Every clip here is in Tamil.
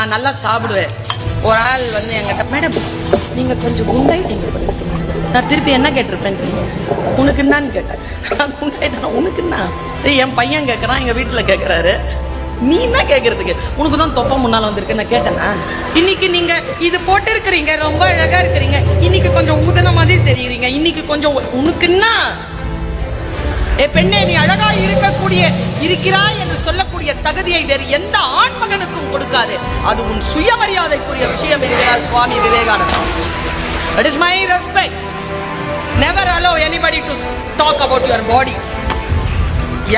நான் நல்லா சாப்பிடுவேன். ஒரு ஆள் வந்து என்கிட்ட, மேடம் நீங்கள் கொஞ்சம் குண்டாயிட்டீங்க. நான் திருப்பி என்ன கேட்டிருப்பேன், உனக்கு என்னான்னு கேட்டேன். நான் குண்டாயிட்டேன், உனக்கு என்ன? என் பையன் கேட்குறான், எங்கள் வீட்டில் கேட்குறாரு, நீ என்ன கேட்கறதுக்கு, உனக்கு தான் தொப்பை முன்னால் வந்திருக்கு. நான் கேட்டேன்னா, இன்னைக்கு நீங்க இது போட்டு இருக்கிறீங்க, ரொம்ப அழகா இருக்கிறீங்க, இன்னைக்கு கொஞ்சம் ஊதன மாதிரி தெரியுறீங்க, இன்னைக்கு கொஞ்சம் உனக்கு என்ன? பெண்ணே, நீ அழகா இருக்கிறாய் என்று சொல்லக்கூடிய தகுதியை வேறு எந்த ஆண்மகனுக்கும் கொடுக்காது. அது உன் சுயமரியாதைக்குரிய விஷயம் என்கிறார் சுவாமி விவேகானந்தர். That is my respect. Never allow anybody to talk about your body.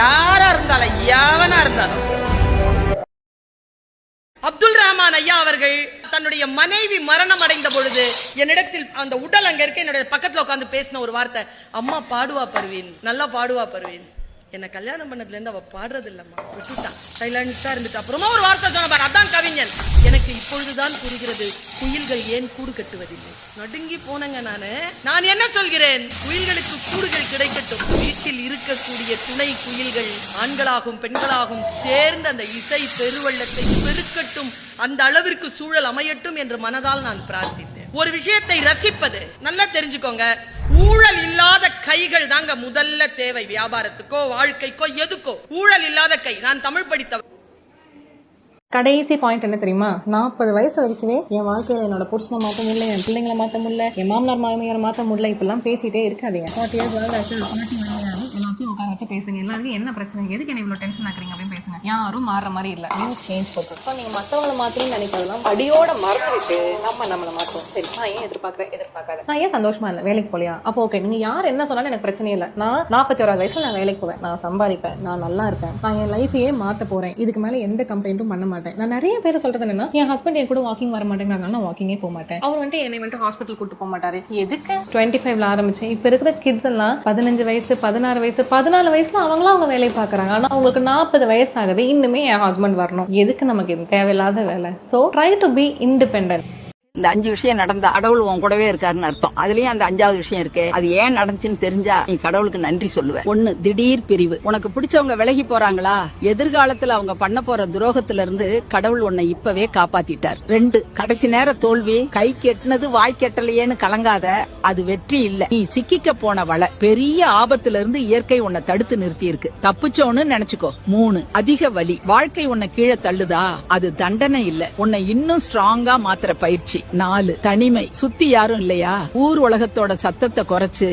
யாரா இருந்தாலும் எவனா இருந்தாலும். அப்துல் ரஹ்மான் ஐயா அவர்கள் தன்னுடைய மனைவி மரணம் அடைந்த பொழுது என்னிடத்தில் அந்த உடல் அங்க இருக்க என்னுடைய பக்கத்துல உட்காந்து பேசின ஒரு வார்த்தை, அம்மா பாடுவா பருவீன், நல்லா பாடுவா பருவீன். என்ன கல்யாணம் பண்ணதுல இருந்து அவ பாடுறது இல்லம்மா, விட்டுட்டா, சைலண்டா இருந்துட்டு. அப்புறமா ஒரு வார்த்தை சொன்ன பாரு, அதான் கவிஞன். எனக்கு இப்பொழுதுதான் புரிகிறது, குயில்கள் ஏன் கூடு கட்டுவதில்லை. நடுங்கி போனங்க நான் என்ன சொல்கிறேன், குயில்களுக்கு கூடுகள் கிடைக்கட்டும், வீட்டில் இருக்கக்கூடிய துணை குயில்கள் ஆண்களாகும் பெண்களாகும் சேர்ந்து அந்த இசை பெருவெள்ளத்தை பெருக்கட்டும், அந்த அளவிற்கு சூழல் அமையட்டும் என்று மனதால் நான் பிரார்த்தித்தேன். ஒரு விஷயத்தை ரசிப்பது, நல்லா தெரிஞ்சுக்கோங்க, ஊழல் இல்லாத கைகள் தாங்க முதல்ல தேவை. வியாபாரத்துக்கோ வாழ்க்கைக்கோ எதுக்கோ ஊழல் இல்லாத கை. நான் தமிழ் படித்த கடைசி பாயிண்ட் என்ன தெரியுமா, 40 வயசு வரைக்குமே என் வாழ்க்கையில என்னோட புருஷனை மாற்ற முடியல, என் பிள்ளைங்களை மாற்ற முடியல, என் மாமனார் மாமியாரை மாற்ற முடியல, இப்பெல்லாம் பேசிட்டே இருக்காதீங்க. 40 years எல்லாத்தையும் உட்கார வச்சு பேசுங்க. எல்லாருக்கும் என்ன பிரச்சனை, எதுக்கு என்ன இவ்வளவு டென்ஷன் ஆக்குறீங்க அப்படின்னு பேசுங்க. யாரும் மாற மாதிரி இல்ல, நியூஸ் சேஞ்ச் பண்ணுறோம். ஸோ நீங்க மற்றவங்களை மாற்றணும்னு நினைக்கிறதுலாம் அடியோட மறந்துட்டு நம்மளை மாற்றுவோம். சரி, நான் ஏன் எதிர்பார்க்காத, நான் ஏன் சந்தோஷமா இல்லை, வேலைக்கு போலியா, அப்போ ஓகே, நீங்க யார் என்ன சொன்னாலும் எனக்கு பிரச்சனை இல்லை. நான் 41 வயசுல நான் வேலைக்கு போவேன், நான் சம்பாதிப்பேன், நான் நல்லா இருப்பேன், நான் என் லைஃபையே மாற்ற போறேன், இதுக்கு மேல எந்த கம்ப்ளைண்ட்டும் பண்ண மாட்டேன். நான் நிறைய பேர் சொல்றது என்னன்னா, என் ஹஸ்பண்ட் என் கூட வாக்கிங் வர மாட்டேங்கிறதுனால நான் வாக்கிங்கே போக மாட்டேன். அவர் வந்துட்டு என்னை வந்துட்டு ஹாஸ்பிட்டல் கூட்டு போக மாட்டாரு. எதுக்கு? 25ல ஆரம்பிச்சேன். இப்ப இருக்கிற கிட்ஸ் எல்லாம் 15 வயசு 16 வயசு 14 வயசுல அவங்களாம் அவங்க வேலையை பாக்குறாங்க. ஆனா அவங்களுக்கு 40 வயசு ஆகுது, இன்னுமே என் ஹஸ்பண்ட் வரணும். எதுக்கு நமக்கு இது தேவையில்லாத வேலை? So try to be independent. இந்த 5 விஷயம் நடந்தா கடவுள் உன் கூடவே இருக்காருன்னு அர்த்தம். அதுலயும் அந்த 5வது விஷயம் இருக்கு. அது ஏன் நடந்துச்சுன்னு தெரிஞ்சா நீ கடவுளுக்கு நன்றி சொல்லுவ. 1, திடீர் பிரிவு. உனக்கு பிடிச்சவங்க விலகி போறாங்களா, எதிர்காலத்துல அவங்க பண்ண போற துரோகத்துல இருந்து கடவுள் உன்னை இப்பவே காப்பாத்திட்டார். 2, கடைசி நேர தோல்வி. கை கெட்டினது வாய் கெட்டலையேன்னு கலங்காத, அது வெற்றி இல்ல, நீ சிக்கிக்க போன வள. பெரிய ஆபத்துல இருந்து இயற்கை உன்னை தடுத்து நிறுத்தி இருக்கு, தப்பிச்சோன்னு நினைச்சுக்கோ. 3, அதிக வலி. வாழ்க்கை உன்னை கீழே தள்ளுதா, அது தண்டனை இல்ல, உன்னை இன்னும் ஸ்ட்ராங்கா மாத்திர பயிற்சி. 4, தனிமை. சுத்தி யாரும் இல்லையா, ஊர் உலகத்தோட சத்தத்தை குறைச்சு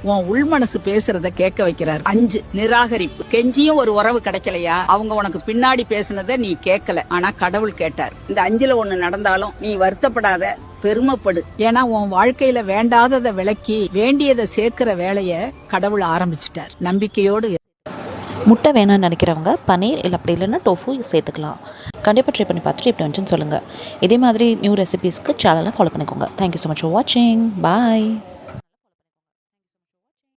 உன் உள் மனசு பேசுறத கேட்க வைக்கிறார். 5, நிராகரிப்பு. கெஞ்சியும் ஒரு உறவு கிடைக்கலையா, அவங்க உனக்கு பின்னாடி பேசுனத நீ கேட்கல, ஆனா கடவுள் கேட்டார். இந்த 5ல ஒண்ணு நடந்தாலும் நீ வருத்தப்படாத, பெருமைப்படு. ஏன்னா உன் வாழ்க்கையில வேண்டாததை விலக்கி வேண்டியதை சேர்க்கிற வேலைய கடவுள் ஆரம்பிச்சுட்டார். நம்பிக்கையோடு. முட்டை வேணான்னு நினைக்கிறவங்க பன்னீர் இல்லை அப்படி இல்லைன்னா டோஃபு சேர்த்துக்கலாம். கண்டிப்பாக ட்ரை பண்ணி பார்த்துட்டு எப்படி வந்துச்சுன்னு சொல்லுங்கள். இதே மாதிரி நியூ ரெசிபீஸ்க்கு சேனலை ஃபாலோ பண்ணிக்கோங்க. தேங்க்யூ ஸோ மச் ஃபார் வாட்சிங். பாய்.